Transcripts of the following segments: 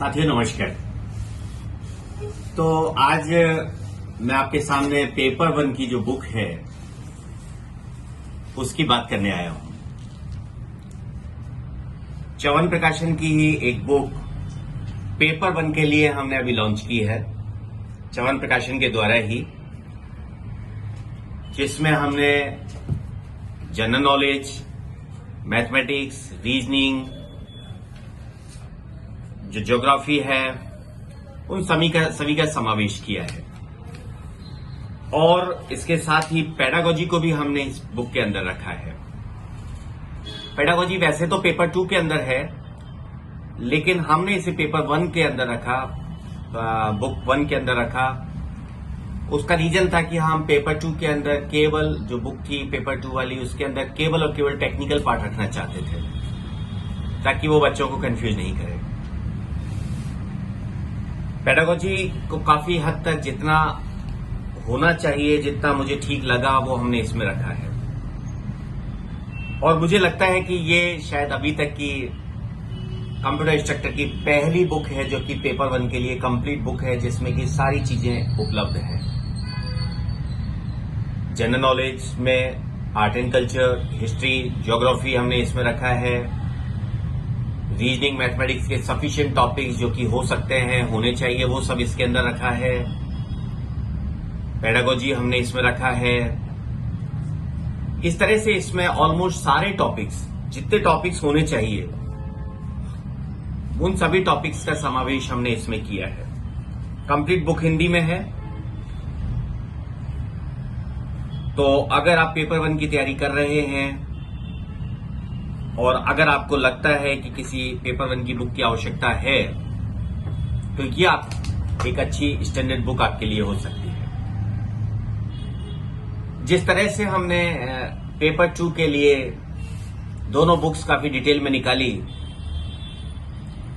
साथियों नमस्कार। तो आज मैं आपके सामने पेपर वन की जो बुक है उसकी बात करने आया हूं। च्यवन प्रकाशन की ही एक बुक पेपर वन के लिए हमने अभी लॉन्च की है, च्यवन प्रकाशन के द्वारा ही, जिसमें हमने जनरल नॉलेज, मैथमेटिक्स, रीजनिंग, जो ज्योग्राफी है, उन सभी का समावेश किया है। और इसके साथ ही पेडागोजी को भी हमने इस बुक के अंदर रखा है। पेडागोजी वैसे तो पेपर 2 के अंदर है, लेकिन हमने इसे पेपर 1 के अंदर रखा, बुक 1 के अंदर रखा। उसका रीजन था कि हम पेपर 2 के अंदर केवल जो बुक थी पेपर 2 वाली, उसके अंदर केवल और केवल टेक्निकल पार्ट रखना चाहते थे, ताकि वो बच्चों को कंफ्यूज नहीं करे। पेडागोजी को काफी हद तक जितना होना चाहिए, जितना मुझे ठीक लगा, वो हमने इसमें रखा है। और मुझे लगता है कि ये शायद अभी तक की कंप्यूटर इंस्ट्रक्टर की पहली बुक है जो कि पेपर 1 के लिए कंप्लीट बुक है, जिसमें कि सारी चीजें उपलब्ध हैं। जनरल नॉलेज में art and culture, history, geography हमने इसमें रखा है। रीजनिंग, मैथमेटिक्स के सफिशिएंट टॉपिक्स जो कि हो सकते हैं, होने चाहिए, वो सब इसके अंदर रखा है। पेडागोजी हमने इसमें रखा है। इस तरह से इसमें ऑलमोस्ट सारे टॉपिक्स, जितने टॉपिक्स होने चाहिए, उन सभी टॉपिक्स का समावेश हमने इसमें किया है। कंप्लीट बुक हिंदी में है। तो अगर आप पेपर 1 की तैयारी कर रहे हैं और अगर आपको लगता है कि किसी पेपर 1 की बुक की आवश्यकता है, तो ये आप एक अच्छी स्टैंडर्ड बुक आपके लिए हो सकती है। जिस तरह से हमने पेपर 2 के लिए दोनों बुक्स काफी डिटेल में निकाली,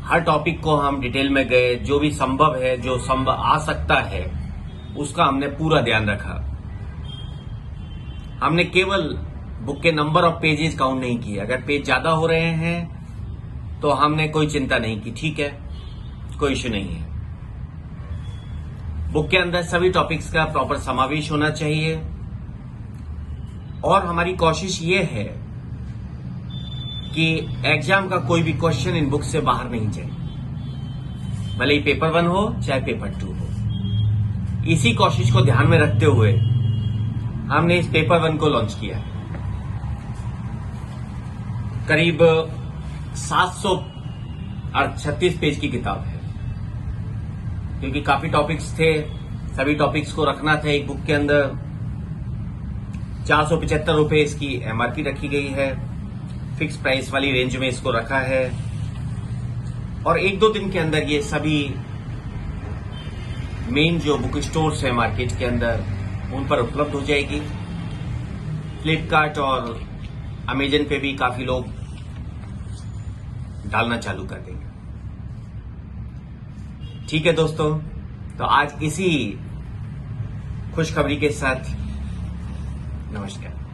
हर टॉपिक को हम डिटेल में गए, जो भी संभव है, जो संभव आ सकता है, उसका हमने पूरा ध्यान रखा। हमने केवल बुक के नंबर ऑफ पेजेस काउंट नहीं किए। अगर पेज ज्यादा हो रहे हैं तो हमने कोई चिंता नहीं की, ठीक है, कोई इश्यू नहीं है। बुक के अंदर सभी टॉपिक्स का प्रॉपर समावेश होना चाहिए। और हमारी कोशिश ये है कि एग्जाम का कोई भी क्वेश्चन इन बुक से बाहर नहीं जाए, भले ही पेपर 1 हो चाहे पेपर 2 हो। इसी कोशिश को ध्यान में रखते हुए हमने इस पेपर 1 को लॉन्च किया है। करीब 736 पेज की किताब है, क्योंकि काफी टॉपिक्स थे, सभी टॉपिक्स को रखना था एक बुक के अंदर। 475 रुपए इसकी एमआरपी रखी गई है, फिक्स प्राइस वाली रेंज में इसको रखा है। और 1-2 दिन के अंदर ये सभी मेन जो बुक स्टोर्स है मार्केट के अंदर, उन पर उपलब्ध हो जाएगी। फ्लिपकार्ट और अमेजन पे भी काफी लोग डालना चालू कर देंगे। ठीक है दोस्तों, तो आज इसी खुशखबरी के साथ नमस्कार।